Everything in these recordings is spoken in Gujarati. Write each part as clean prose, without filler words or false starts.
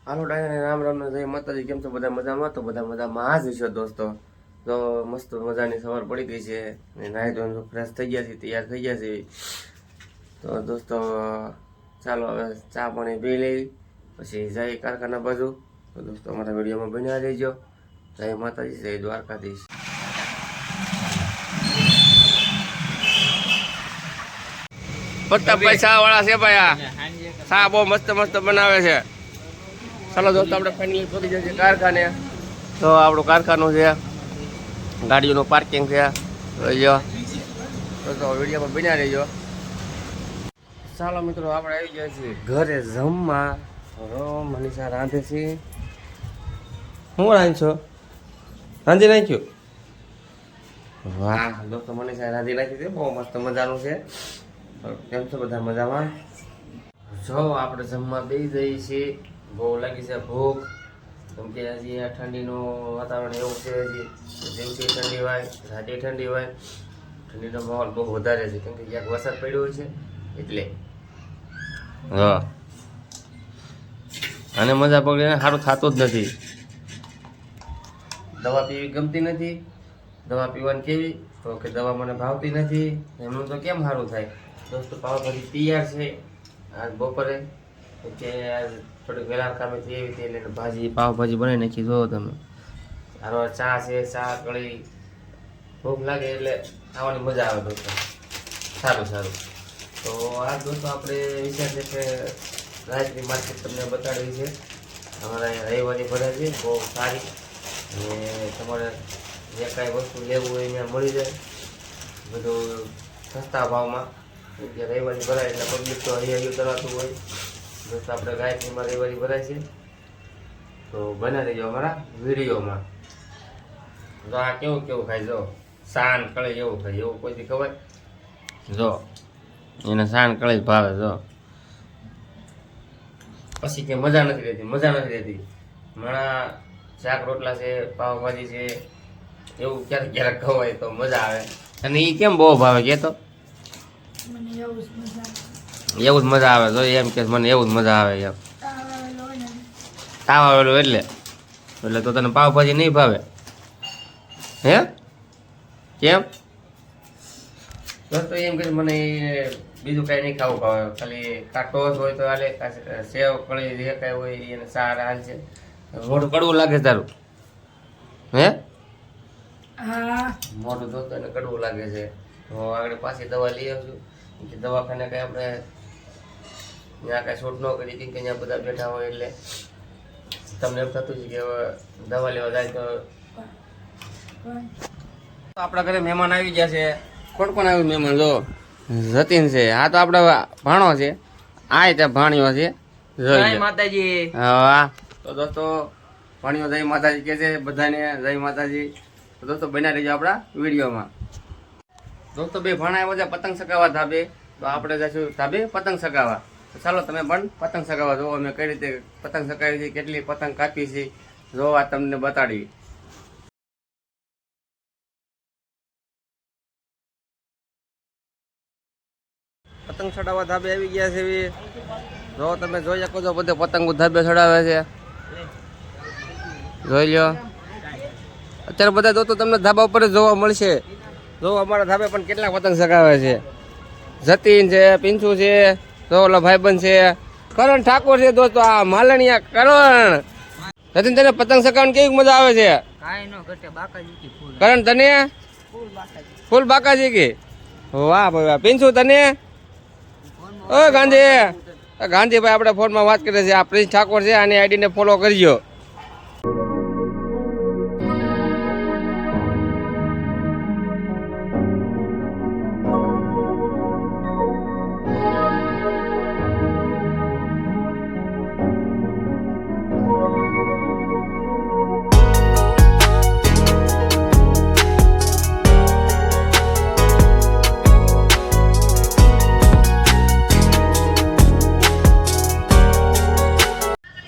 હાલો ડાયને રામ રામ ને જય માતાજી. કેમ છો બધા? મજામાં? તો બધા મજામાં જ હશો દોસ્તો. તો મસ્ત મજાની સવાર પડી ગઈ છે ને નાહી ધોઈને ફ્રેશ થઈ ગયા છે, તૈયાર થઈ ગયા છે. તો દોસ્તો ચાલો હવે ચા પાણી પી લઈ પછી જઈ કારખાના બાજુ. તો દોસ્તો અમારા વિડીયોમાં બન્યા રહેજો. જય માતાજી, જય દ્વારકાધીશ. પ્રતાપભાઈ ચા વાળા છે ભાઈ. આ ચા બહુ મસ્ત મસ્ત બનાવે છે. ચાલો દોસ્તો આપણે ફાઇનલી પહોંચી જાય છે કારખાને. તો આપણું કારખાનું છે, ગાડીઓનું પાર્કિંગ છે. જોઈજો તો વિડીયોમાં બન્યા રહેજો. ચાલો મિત્રો આપણે આવી ગયા છીએ ઘરે જમવા. મનીષા રાંધે છે. હું રાંધશો? રાંધી નાખ્યું? વાહ દોસ્તો, મનીષા રાંધી નાખી છે. બહુ મસ્ત મજાનું છે. કેમ છો બધા? મજામાં? જો આપણે જમવા બેસી જઈએ છીએ. બહુ લાગી છે ભૂખ, કેમ કે હજી આ ઠંડીનું વાતાવરણ એવું છે. હજી દિવસે ઠંડી હોય, રાતે ઠંડી હોય. ઠંડીનો માહોલ બહુ વધારે છે, કેમ કે ક્યાંક વરસાદ પડ્યો હોય છે એટલે. હા, અને મજા પકડીને સારું થતું જ નથી. દવા પીવી ગમતી નથી. દવા પીવાની કેવી તો કે દવા મને ભાવતી નથી. એમનું તો કેમ સારું થાય? દોસ્તો પાવભાજી તૈયાર છે આજ બપોરે, કે આજ થોડીક વહેલા કામેથી એવી હતી એટલે ભાજી પાવભાજી બનાવી નાખી. જો તમે સારો ચા છે, ચા કળી. ભૂખ લાગે એટલે ખાવાની મજા આવે દોસ્તો. સારું સારું. તો આ દોસ્તો આપણે વિચાર છે કે રાજની માર્કેટ તમને બતાડવી છે. અમારા અહીંયા રવિવારની ભરાય છે, બહુ સારી. અને તમારે જે કાંઈ વસ્તુ લેવું હોય અહીંયા મળી જાય બધું સસ્તા ભાવમાં. કે રવિવારની ભરાય એટલે પબ્લિક તો હૈયું કરાતું હોય. દોસ્તો આપણે ગાયત્રીમાં રવિવારી ભરાય છે, તો બના રહીજો અમારા વિડીયોમાં. જો આ કેવું કેવું ખાય, જો સાન કળે એવું ખાય. એવું કોઈથી ખબર? જો એને સાન કળે જ ભાવે. જો પછી કે મજા નથી રહેતી, મજા નથી રહેતી. હમણાં શાક રોટલા છે, પાવભાજી છે, એવું ક્યારેક ક્યારેક ખવાય તો મજા આવે. અને એ કેમ બહુ ભાવે કે? તો એવું જ મજા આવે. જો એમ કે મને એવું જ મજા આવે એમ. તાવ આવેલો એટલે એટલે તો તને પાવભાજી નહીં ભાવે? હે કેમ? દોસ્તો એમ કે મને બીજું કાંઈ નહીં ખાવું ભાવે. ખાલી ટોસ હોય તો હાલે, સેવ કળી જે કાંઈ હોય એને સાર હાલ છે. મોઢું કડવું લાગે તારું? હે મોઢું દોસ્તો એને કડવું લાગે છે. તો આગળ પાછી દવા લઈ આવશું. કે દવાખાને કાંઈ આપણે ત્યાં કાંઈ શૂટ ન કરી કે ત્યાં બધા બેઠા હોય એટલે તમને એમ થતું છે કે હવે દવા લેવા જાય. તો આપણા ઘરે મહેમાન આવી ગયા છે. કોણ કોણ આવ્યું મહેમાન? જો જતીન છે. આ તો આપણો ભાણો છે. આ ત્યાં ભાણિયો છે. જય માતાજી. હા તો દોસ્તો ભાણિયો જય માતાજી કે છે બધાને. જય માતાજી. તો દોસ્તો બન્યા રહીજો આપણા વિડીયોમાં. દોસ્તો બે ભાણા આવ્યા છે પતંગ ચગાવવા ધાબે. તો આપણે જઈશું ધાબે પતંગ ચગાવવા. તો ચાલો તમે પણ પતંગ ચગાવવા જોવો અમે કઈ રીતે પતંગ ચગાવી છે, કેટલી પતંગ કાપી છે, જો આ તમને બતાડી. પતંગ ચડાવવા ધાબે આવી ગયા છે. જો તમે જોઈ શકો છો બધે પતંગ ધાબે ચડાવે છે. જોઈ લો અત્યારે બધા દોસ્તો તમને ધાબા ઉપર જ જોવા મળશે. જો અમારા ધાબે પણ કેટલા પતંગ ચગાવે છે. જતીન છે, પિંચુ છે, તો ઓલો ભાઈબંધ છે, કરણ ઠાકોર છે. દોસ્તો આ માલણિયા કરણ. જતીન તને પતંગ ચગાવવાની કેવી મજા આવે છે? કરણ તને ફૂલ બાકાજી કે? વાહ ભાઈ વાહ. પિંચુ તને? ઓ ગાંધીભાઈ આપણે ફોનમાં વાત કરીએ છીએ. આ પ્રિન્સ ઠાકોર છે, આની આઈડીને ફોલો કરજો.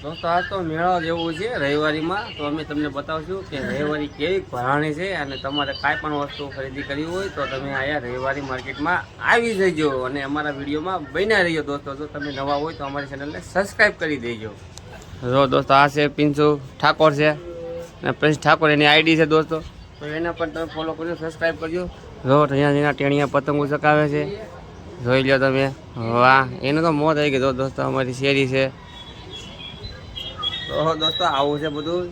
દોસ્તો આ તો મેળો જેવું છે રવિવારીમાં. તો અમે તમને બતાવશું કે રવિવારી કેવી ભરાણી છે. અને તમારે કાંઈ પણ વસ્તુ ખરીદી કરવી હોય તો તમે અહીંયા રવિવારી માર્કેટમાં આવી જજો અને અમારા વિડીયોમાં બન્યા રહીજો. દોસ્તો જો તમે નવા હોય તો અમારી ચેનલને સબસ્ક્રાઈબ કરી દેજો. જો દોસ્તો આ છે પિન્સુ ઠાકોર છે અને પ્રિન્સ ઠાકોર એની આઈડી છે દોસ્તો, તો એને પણ તમે ફોલો કરજો, સબસ્ક્રાઈબ કરજો. જો અહીંયા ટેણીયા પતંગો ચકાવે છે, જોઈ લો તમે. વાહ, એને તો મોત આવી ગઈ. દોસ્તો અમારી શેરી છે. તો દોસ્તો આવું છે બધું.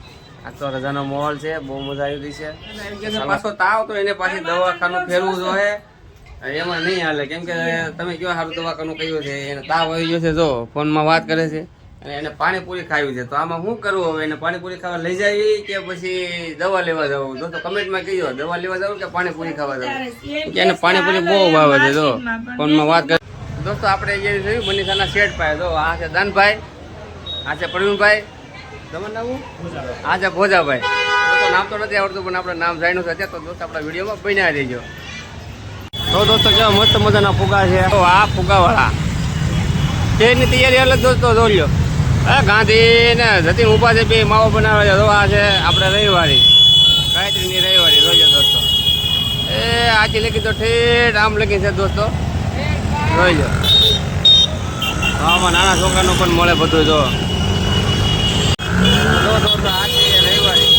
આ તો રજાનો માહોલ છે, બહુ મજા આવી રહી છે. પાછો તાવ તો એને પાછી દવાખાનું ફેરવું જોઈએ, એમાં નહીં હાલે. કેમ કે તમે કયો સારું દવાખાનું કહ્યું છે, એને તાવ આવી ગયો છે. જો ફોનમાં વાત કરે છે અને એને પાણીપુરી ખાવી છે. તો આમાં શું કરવું હવે? એને પાણીપુરી ખાવા લઈ જાય કે પછી દવા લેવા જવું? દોસ્તો કમેન્ટમાં કહીજો, દવા લેવા જવું કે પાણીપુરી ખાવા જવું? કે એને પાણીપુરી બહુ ભાવે છે. જો ફોનમાં વાત કરે. દોસ્તો આપણે જે જોયું મનીષાના શેઠ ભાઈ, જો આ છે દાનભાઈ, આ છે પ્રવીણભાઈ, તમારું નામ આ છે ભોજાભાઈ. તો નામ તો નથી આવડતું પણ આપણે નામ જાણ્યું છે. તો દોસ્તો આપણા વિડીયોમાં બન્યા રહીજો. તો દોસ્તો કેવા મસ્ત મજાના ફુગા છે. તો આ ફુગાવાળા તેની તૈયારી અલગ દોસ્તો જોઈ લો. ગાંધી ને જતીન ઉભા છે, બે માવો બનાવે છે. આ છે આપણે રવિવારી, ગાયત્રીની રવિવારી જોઈ લો દોસ્તો. એ આજી લખી તો ઠેઠ આમ લખી છે દોસ્તો, જોઈ લો. આમાં નાના છોકરાનું પણ મળે બધું. જો દોસ્તો આ છે રવિવારી.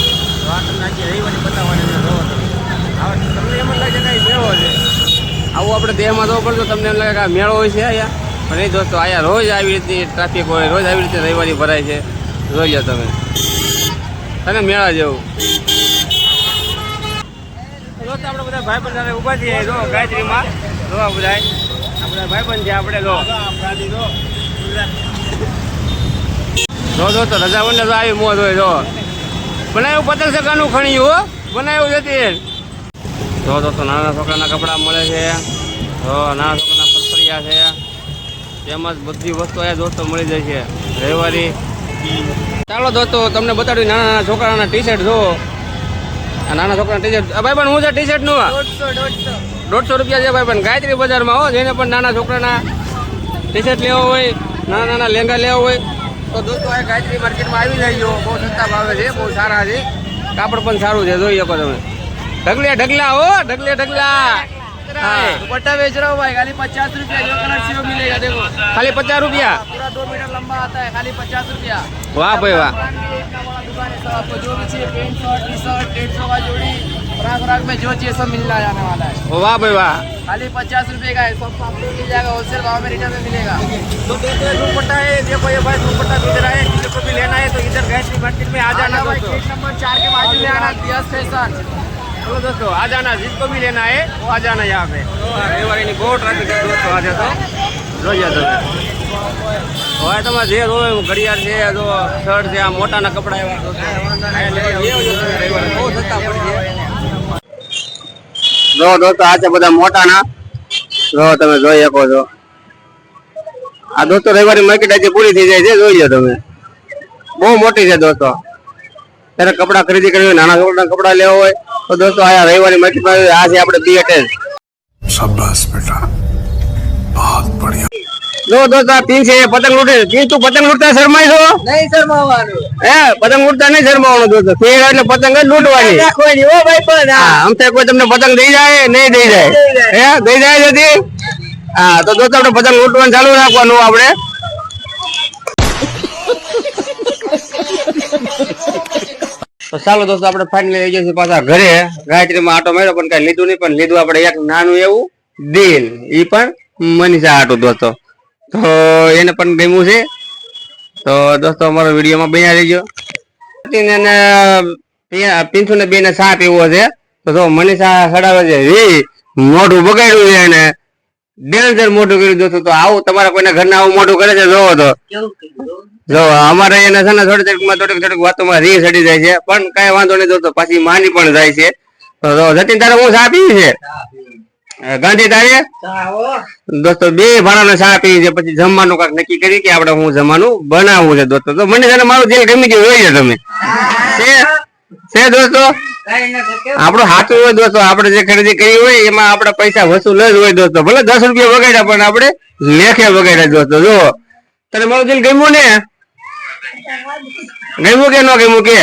આ તમને આજે રવિવારી બતાવવાની છે. જો તમને એમ જ લાગે કે મેળો છે. આવું આપણે દેહમાં જવું પડે તો તમને એમ લાગે કે આ મેળો હોય છે અહીંયા. પણ નહીં દોસ્તો, અહીંયા રોજ આવી રીતની ટ્રાફિક હોય, રોજ આવી રીતે રવિવારી ભરાય છે. જોઈ લો તમે, તને મેળા જેવું. દોસ્તો આપણે બધા ભાઈબંધ ઊભા છીએ. જો ગાયત્રીમાં જોવા બધા આપણે ભાઈબંધ છે. આપણે જો દોસ્તો રજા બને તો આવી મોજ હોય. જો બનાવ્યું પતંગ ચગાનું ખણ્યું, હો બનાવ્યું જતી. જો દોસ્તો નાના છોકરાના કપડાં મળે છે. જો નાના છોકરાના ફરફરિયા છે, તેમજ બધી વસ્તુ અહીંયા દોસ્તો મળી જાય છે રવિવારી. ચાલો દોસ્તો તમને બતાડ્યું નાના નાના છોકરાના ટી શર્ટ. જો આ નાના છોકરાના ટી શર્ટ ભાઈ પણ હું છે ટી શર્ટનું 150 રૂપિયા છે ભાઈ પણ ગાયત્રી બજારમાં. હો જેને પણ નાના છોકરાના ટી શર્ટ લેવો હોય, નાના નાના લેંગા લેવા હોય તો દોસ્તો આ ગાયત્રી માર્કેટમાં આવી જાય. બહુ સસ્તા ભાવે છે, બહુ સારા છે, કાપડ પણ સારું છે. જોઈ શકો તમે. ढगला हो ढगला दुपट्टा बेच रहा हूँ भाई, खाली 50 रुपया. जो कलर चाहिए मिलेगा. देखो खाली 50 रुपया, पूरा 2 मीटर लंबा आता है, खाली 50 रुपया. वाह भाई वाह. आपको जो भी चाहिए पेंट शर्ट टी शर्ट 150 का जोड़ी, फ्राक में जो चाहिए सब मिलना जाने वाला है. वाह भाई वाह. खाली 50 रुपये का है, सब आपको मिल जाएगा. होलसेल भाव में रिटेल में मिलेगा. तो देखो दुपट्टा है, देखो ये भाई दुपट्टा बिक रहा है. किसी को भी लेना है तो इधर गायत्री मार्केट में आ जाना भाई. गेट नंबर 4 के बाजू में आना, दिया स्टेशन. चलो दोस्तों आ जाना, जिसको भी लेना है वो आ जाना यहाँ पे. रविवारी बहुत ट्रैफिक है दोस्तों. आज तो જોઈએ તમે હવે તમારે જે રોવે ઘડિયાળ છે, જો શર્ટ છે, આ મોટાના કપડા એવા બહુ સસ્તા પડશે. જો દોસ્તો આ છે બધા મોટાના. જો તમે જોઈ શકો છો. આ દોસ્તો રવિવારી માર્કેટ આજે પૂરી થઈ જાય છે. જોઈ લો તમે, બહુ મોટી છે દોસ્તો. ત્યારે કપડા ખરીદી કરવી હોય, નાના છોકરાના કપડા લેવા હોય તો દોસ્તો આ રવિવારી માર્કેટમાં આ છે આપણે બીએટેલ. શાબાશ બેટા, बहुत बढ़िया. लो दोस्त तीन से पतंग लूटे. तीन तू पतंग लूटता शर्माई छो? नहीं शर्माવાનું. હે પતંગ લૂટતા નહીં શરમાવાનું દોસ્તો. ફેર એટલે પતંગ જ લૂટવાની. કોઈ નહીં હો ભાઈ. પણ હા આમ તો કોઈ તમને પતંગ દઈ જાય નહીં દઈ જાય? હે દઈ જાય જતી. હા તો દોસ્તો આપણે પતંગ લૂટવાનું ચાલુ રાખવાનું આપણે. તો ચાલો દોસ્તો આપણે ફાઇનલી લઈ જઈશું પાછા ઘરે. ગાયત્રીમાં આટો માર્યો પણ કઈ લીધું નહીં, પણ લીધું આપણે એક નાનું એવું દિલ. ઈ પણ મનીષા હાટું દોસ્તો. તો એને પણ ગમ્યું છે. તો દોસ્તો અમારો વિડીયોમાં બન્યા રહેજો. પિન્સુ ને બેને ચા પીવો છે. તો જો મનીષા સડાવે છે, મોઢું બગાડ્યું છે એને ડેન્જર મોઢું કર્યું દોસ્તો. તો આવું તમારા કોઈના ઘરના આવું મોઢું કરે છે જોવો તો જો અમારે એને છે ને થોડીક વાતોમાં રી સડી જાય છે, પણ કઈ વાંધો નહીં દોસ્તો, પાછી માની પણ જાય છે. તો જતીન તારે હું ચા પીવી છે? ગાંધી તારે દોસ્તો બે ભાણાને ચા પીવી છે. પછી જમવાનું કાંક નક્કી કરી કે આપણે હું જમવાનું બનાવવું છે દોસ્તો. તો મને છે ને મારું દિલ ગમી ગયું હોય છે તમે છે દોસ્તો. આપણું હાથું હોય દોસ્તો, આપણે જે ખરીદી કરી હોય એમાં આપડા પૈસા વસૂલ જ હોય દોસ્તો. ભલે 10 રૂપિયા વગાડ્યા પણ આપણે લેખે વગાડ્યા દોસ્તો. જો તને મારું દિલ ગમ્યું ને? ગમ્યું કે ન ગમ્યું કે?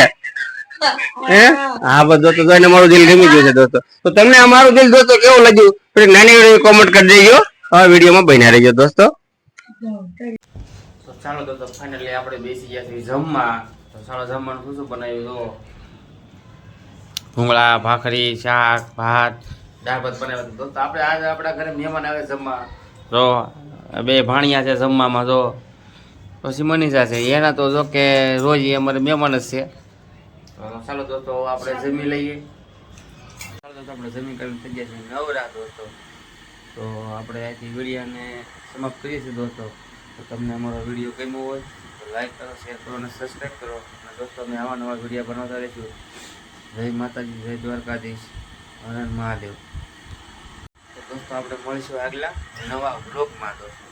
હે હા બસ દોસ્તો, તો એને મારું દિલ ગમી ગયું છે દોસ્તો. તો તમને અમારું દિલ દોસ્તો કેવું લાગ્યું નાની એવી કોમેન્ટ કરી દેજો. હવે વિડીયોમાં બન્યા રહેજો દોસ્તો. તો ચાલો તો ફાઇનલી આપણે બેસી ગયા છીએ જમવા. તો ચાલો જમવાનું શું શું બનાવ્યું તો ભૂંગળા, ભાખરી, શાક, ભાત, દાળ ભાત બનાવ્યા. દોસ્તો આપણે આજે આપણા ઘરે મહેમાન આવે જમવા. તો બે ભાણિયા છે જમવામાં. તો પછી મનીષા છે એના તો જો કે રોજ એ અમારે મહેમાન જ છે. ચાલો દોસ્તો આપણે જમી લઈએ. ચાલો દોસ્તો આપણે જમી કરીને થઈ ગયા છીએ નવરા દોસ્તો. તો આપણે અહીંથી વિડીયોને સમાપ્ત કરીએ છીએ દોસ્તો. તો તમને અમારો વિડીયો ગમ્યો હોય તો લાઈક કરો, શેર કરો અને સબસ્ક્રાઈબ કરો. અને દોસ્તો અમે આવા નવા વિડીયો બનાવતા રહીશું. જય માતાજી, જય દ્વારકાધીશ, હર હર મહાદેવ. તો દોસ્તો આપણે મળીશું આગલા નવા વ્લોગમાં દોસ્તો.